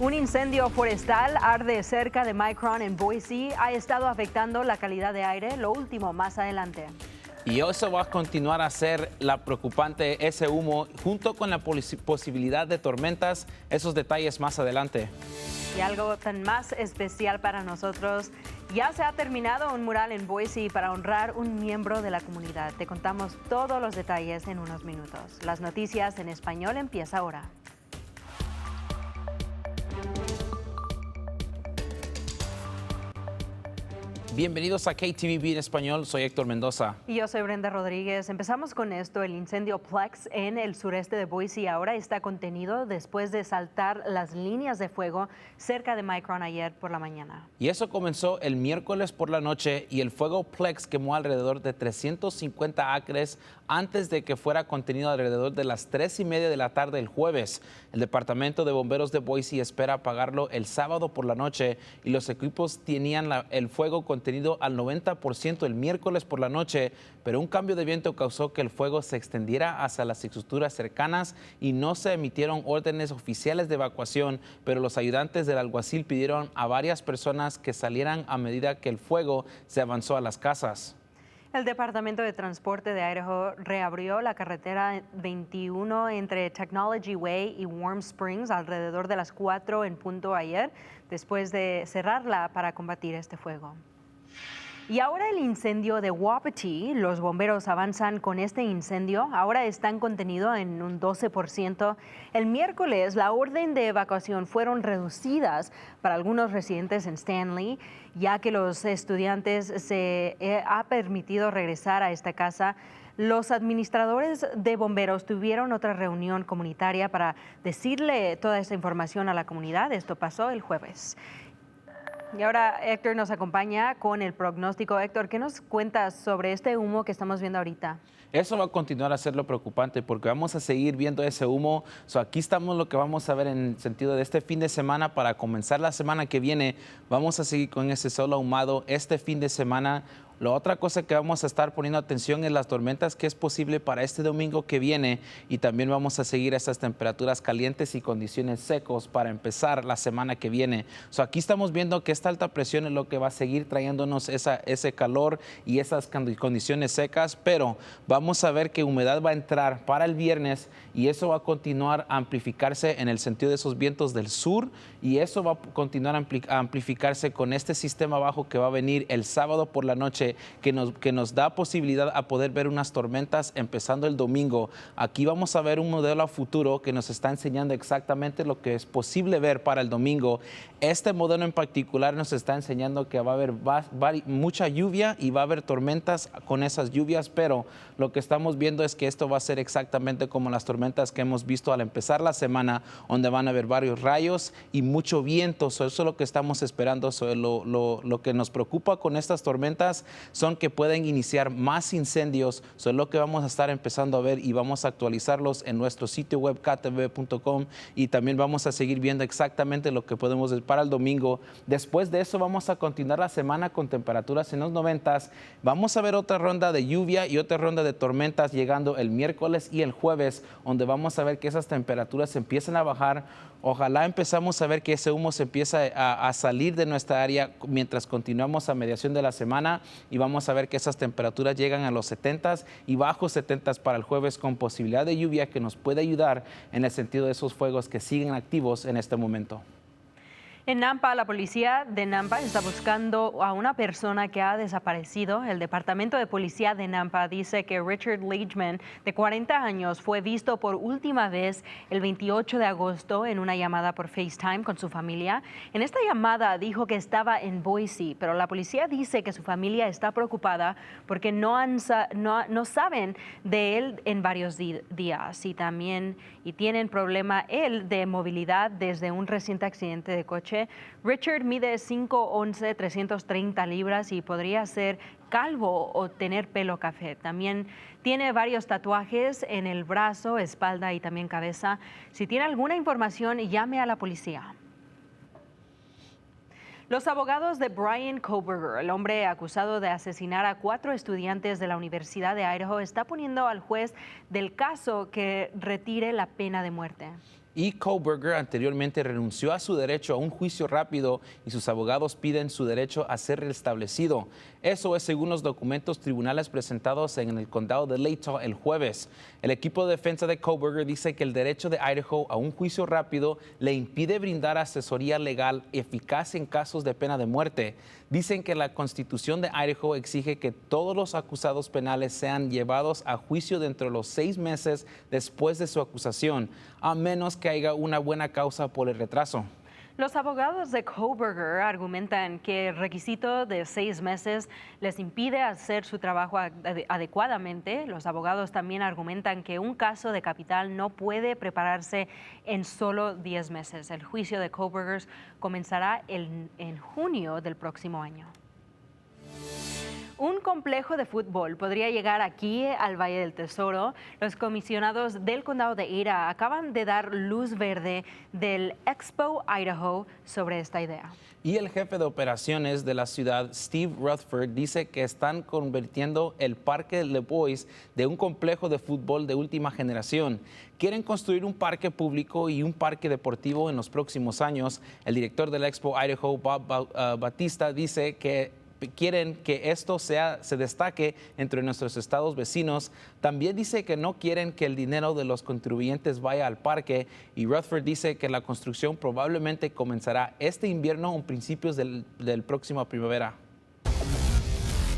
Un incendio forestal arde cerca de Micron en Boise. Ha estado afectando la calidad de aire. Lo último más adelante. Y eso va a continuar a ser la preocupante ese humo, junto con la posibilidad de tormentas. Esos detalles más adelante. Y algo tan más especial para nosotros. Ya se ha terminado un mural en Boise para honrar un miembro de la comunidad. Te contamos todos los detalles en unos minutos. Las noticias en español empieza ahora. Bienvenidos a KTVB en español, soy Héctor Mendoza. Y yo soy Brenda Rodríguez. Empezamos con esto. El incendio Plex en el sureste de Boise ahora está contenido después de saltar las líneas de fuego cerca de Micron ayer por la mañana. Y eso comenzó el miércoles por la noche y el fuego Plex quemó alrededor de 350 acres antes de que fuera contenido alrededor de las 3:30 de la tarde el jueves. El Departamento de Bomberos de Boise espera apagarlo el sábado por la noche y los equipos tenían el fuego contenido al 90% el miércoles por la noche, pero un cambio de viento causó que el fuego se extendiera hacia las estructuras cercanas y no se emitieron órdenes oficiales de evacuación, pero los ayudantes del alguacil pidieron a varias personas que salieran a medida que el fuego se avanzó a las casas. El Departamento de Transporte de Idaho reabrió la carretera 21 entre Technology Way y Warm Springs alrededor de las 4 en punto ayer, después de cerrarla para combatir este fuego. Y ahora el incendio de Wapiti, los bomberos avanzan con este incendio, ahora están contenidos en un 12%. El miércoles la orden de evacuación fueron reducidas para algunos residentes en Stanley, ya que los estudiantes se ha permitido regresar a esta casa. Los administradores de bomberos tuvieron otra reunión comunitaria para decirle toda esa información a la comunidad. Esto pasó el jueves. Y ahora Héctor nos acompaña con el pronóstico. Héctor, ¿qué nos cuentas sobre este humo que estamos viendo ahorita? Eso va a continuar a ser lo preocupante porque vamos a seguir viendo ese humo. Aquí estamos lo que vamos a ver en el sentido de este fin de semana. Para comenzar la semana que viene, vamos a seguir con ese sol ahumado este fin de semana. La otra cosa que vamos a estar poniendo atención es las tormentas que es posible para este domingo que viene, y también vamos a seguir esas temperaturas calientes y condiciones secos para empezar la semana que viene. Aquí estamos viendo que esta alta presión es lo que va a seguir trayéndonos ese calor y esas condiciones secas, pero vamos a ver que humedad va a entrar para el viernes y eso va a continuar a amplificarse en el sentido de esos vientos del sur, y eso va a continuar a amplificarse con este sistema bajo que va a venir el sábado por la noche, que nos da posibilidad a poder ver unas tormentas empezando el domingo. Aquí vamos a ver un modelo a futuro que nos está enseñando exactamente lo que es posible ver para el domingo. Este modelo en particular nos está enseñando que va a haber mucha lluvia y va a haber tormentas con esas lluvias, pero lo que estamos viendo es que esto va a ser exactamente como las tormentas que hemos visto al empezar la semana, donde van a haber varios rayos y mucho viento. Eso es lo que estamos esperando. Lo que nos preocupa con estas tormentas son que pueden iniciar más incendios. Eso es lo que vamos a estar empezando a ver y vamos a actualizarlos en nuestro sitio web ktv.com, y también vamos a seguir viendo exactamente lo que podemos ver para el domingo. Después de eso vamos a continuar la semana con temperaturas en los 90s. Vamos a ver otra ronda de lluvia y otra ronda de tormentas llegando el miércoles y el jueves, donde vamos a ver que esas temperaturas empiezan a bajar. Ojalá empezamos a ver que ese humo se empieza a salir de nuestra área mientras continuamos a mediación de la semana, y vamos a ver que esas temperaturas llegan a los 70s y bajos 70s para el jueves, con posibilidad de lluvia que nos puede ayudar en el sentido de esos fuegos que siguen activos en este momento. En Nampa, la policía de Nampa está buscando a una persona que ha desaparecido. El Departamento de Policía de Nampa dice que Richard Leachman, de 40 años, fue visto por última vez el 28 de agosto en una llamada por FaceTime con su familia. En esta llamada dijo que estaba en Boise, pero la policía dice que su familia está preocupada porque no saben de él en varios días y tienen problema él de movilidad desde un reciente accidente de coche. Richard mide 5'11", 330 libras y podría ser calvo o tener pelo café. También tiene varios tatuajes en el brazo, espalda y también cabeza. Si tiene alguna información, llame a la policía. Los abogados de Bryan Kohberger, el hombre acusado de asesinar a 4 estudiantes de la Universidad de Idaho, está poniendo al juez del caso que retire la pena de muerte. Y Kohberger anteriormente renunció a su derecho a un juicio rápido y sus abogados piden su derecho a ser restablecido. Eso es según los documentos tribunales presentados en el condado de Latah el jueves. El equipo de defensa de Kohberger dice que el derecho de Idaho a un juicio rápido le impide brindar asesoría legal eficaz en casos de pena de muerte. Dicen que la Constitución de Idaho exige que todos los acusados penales sean llevados a juicio dentro de los 6 meses después de su acusación, a menos que haya una buena causa por el retraso. Los abogados de Kohberger argumentan que el requisito de 6 meses les impide hacer su trabajo adecuadamente. Los abogados también argumentan que un caso de capital no puede prepararse en solo 10 meses. El juicio de Kohberger comenzará en junio del próximo año. Un complejo de fútbol podría llegar aquí al Valle del Tesoro. Los comisionados del condado de Ada acaban de dar luz verde del Expo Idaho sobre esta idea. Y el jefe de operaciones de la ciudad, Steve Rutherford, dice que están convirtiendo el Parque Le Bois de un complejo de fútbol de última generación. Quieren construir un parque público y un parque deportivo en los próximos años. El director del Expo Idaho, Bob Batista, dice que quieren que esto se destaque entre nuestros estados vecinos. También dice que no quieren que el dinero de los contribuyentes vaya al parque, y Rutherford dice que la construcción probablemente comenzará este invierno o principios del próximo primavera.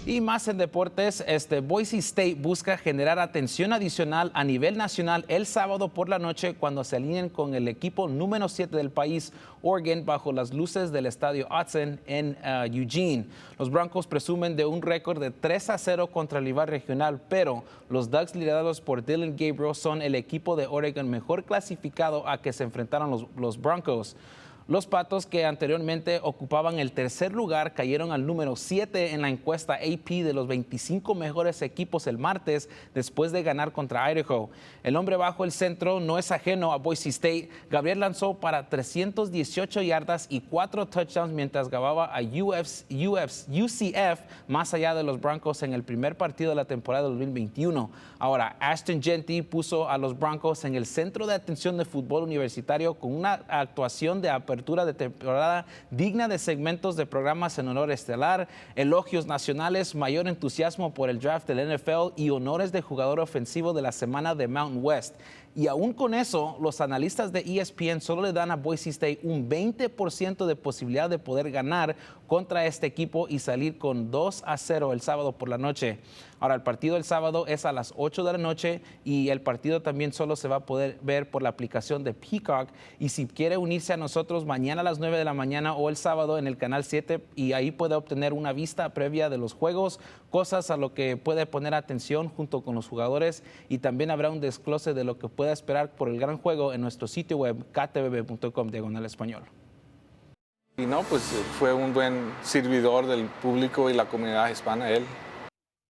Y más en deportes, Boise State busca generar atención adicional a nivel nacional el sábado por la noche cuando se alineen con el equipo número 7 del país, Oregon, bajo las luces del estadio Autzen en Eugene. Los Broncos presumen de un récord de 3-0 contra el rival regional, pero los Ducks, liderados por Dylan Gabriel, son el equipo de Oregon mejor clasificado a que se enfrentaron los Broncos. Los Patos, que anteriormente ocupaban el tercer lugar, cayeron al número 7 en la encuesta AP de los 25 mejores equipos el martes después de ganar contra Idaho. El hombre bajo el centro no es ajeno a Boise State. Gabriel lanzó para 318 yardas y 4 touchdowns mientras ganaba a UCF más allá de los Broncos en el primer partido de la temporada 2021. Ahora, Ashton Jeanty puso a los Broncos en el centro de atención de fútbol universitario con una actuación de apertura de temporada digna de segmentos de programas en honor estelar, elogios nacionales, mayor entusiasmo por el draft del NFL y honores de jugador ofensivo de la semana de Mountain West. Y aún con eso, los analistas de ESPN solo le dan a Boise State un 20% de posibilidad de poder ganar contra este equipo y salir con 2-0 el sábado por la noche. Ahora, el partido el sábado es a las 8 de la noche y el partido también solo se va a poder ver por la aplicación de Peacock. Y si quiere unirse a nosotros mañana a las 9 de la mañana o el sábado en el canal 7, y ahí puede obtener una vista previa de los juegos, cosas a lo que puede poner atención junto con los jugadores, y también habrá un desglose de lo que puede esperar por el gran juego en nuestro sitio web ktvb.com/español. Y no, pues fue un buen servidor del público y la comunidad hispana, él.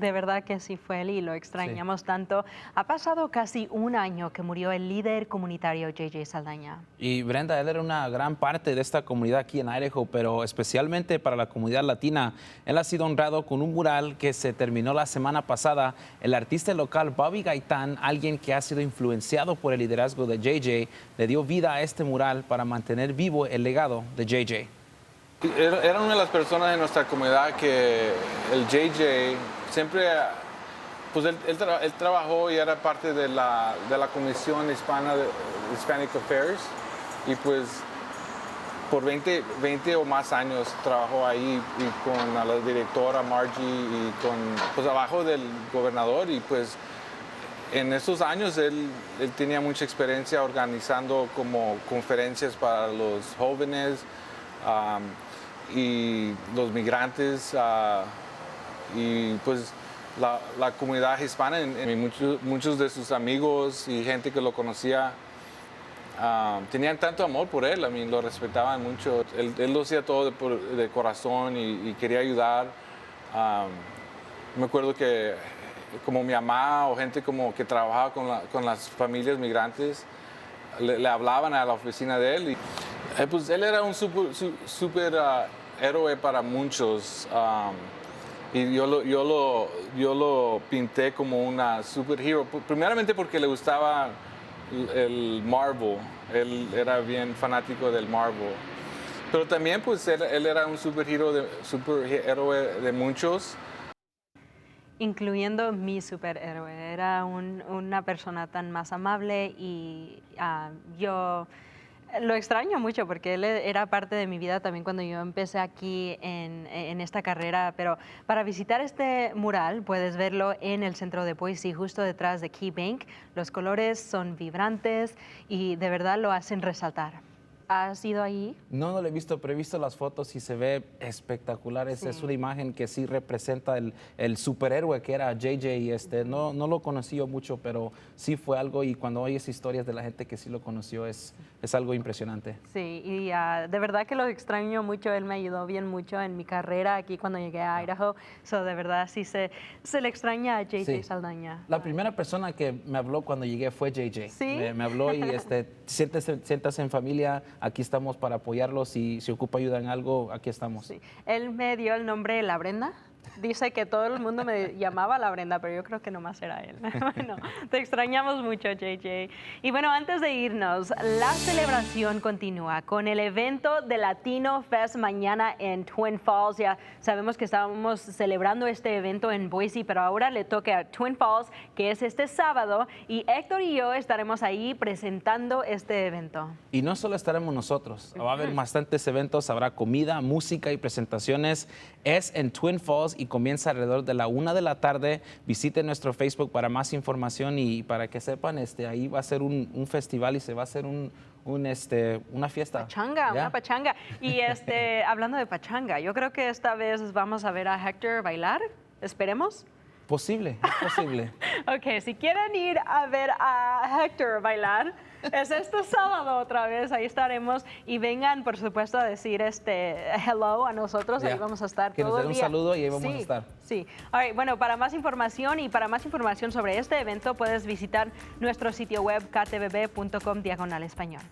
De verdad que sí fue él y lo extrañamos tanto. Ha pasado casi un año que murió el líder comunitario J.J. Saldaña. Y Brenda, él era una gran parte de esta comunidad aquí en Idaho, pero especialmente para la comunidad latina. Él ha sido honrado con un mural que se terminó la semana pasada. El artista local Bobby Gaitán, alguien que ha sido influenciado por el liderazgo de J.J., le dio vida a este mural para mantener vivo el legado de J.J. Era una de las personas de nuestra comunidad que el J.J. siempre, pues él trabajó y era parte de la Comisión Hispana de Hispanic Affairs, y pues por 20 o más años trabajó ahí y con la directora Margie y pues abajo del gobernador, y pues en esos años él tenía mucha experiencia organizando como conferencias para los jóvenes y los migrantes. Y pues la comunidad hispana, muchos de sus amigos y gente que lo conocía tenían tanto amor por él, lo respetaban mucho. Él lo hacía todo de corazón y quería ayudar. Me acuerdo que como mi mamá o gente como que trabajaba con las familias migrantes, le hablaban a la oficina de él. Y, pues él era un super héroe para muchos. Y yo lo pinté como una superhero, primeramente porque le gustaba el Marvel. Él era bien fanático del Marvel. Pero también, pues, él era un superhéroe de muchos. Incluyendo mi superhéroe. Era una persona tan más amable y yo lo extraño mucho porque él era parte de mi vida también cuando yo empecé aquí en esta carrera, pero para visitar este mural puedes verlo en el centro de Boise, justo detrás de Key Bank. Los colores son vibrantes y de verdad lo hacen resaltar. ¿Has ido ahí? No, no lo he visto, pero he visto las fotos y se ve espectacular. Sí. Es una imagen que sí representa el superhéroe que era JJ. No lo conocí yo mucho, pero sí fue algo, y cuando oyes historias de la gente que sí lo conoció es algo impresionante. Sí, y de verdad que lo extraño mucho. Él me ayudó bien mucho en mi carrera aquí cuando llegué a Idaho. De verdad sí se le extraña a JJ Sí. Saldaña. La primera persona que me habló cuando llegué fue JJ. ¿Sí? Me habló y siéntase en familia, aquí estamos para apoyarlos y si ocupa ayuda en algo, aquí estamos. Sí. Él me dio el nombre La Brenda. Dice que todo el mundo me llamaba La Brenda, pero yo creo que nomás era él. Bueno, te extrañamos mucho, JJ. Y bueno, antes de irnos, la celebración continúa con el evento de Latino Fest mañana en Twin Falls. Ya sabemos que estábamos celebrando este evento en Boise, pero ahora le toca a Twin Falls, que es este sábado, y Héctor y yo estaremos ahí presentando este evento. Y no solo estaremos nosotros, va a haber bastantes eventos, habrá comida, música y presentaciones. Es en Twin Falls y comienza alrededor de la 1 de la tarde. Visiten nuestro Facebook para más información y para que sepan, ahí va a ser un festival y se va a hacer una fiesta. Pachanga, ¿Ya? una pachanga. Y hablando de pachanga, yo creo que esta vez vamos a ver a Héctor bailar. Esperemos. Posible, es posible. Ok, si quieren ir a ver a Héctor bailar, es este sábado otra vez, ahí estaremos. Y vengan, por supuesto, a decir hello a nosotros, Ya. ahí vamos a estar Que nos todo den el un día. saludo y ahí vamos a Sí, estar. Sí. All right, bueno, para más información y para más información sobre este evento, puedes visitar nuestro sitio web ktvb.com/español.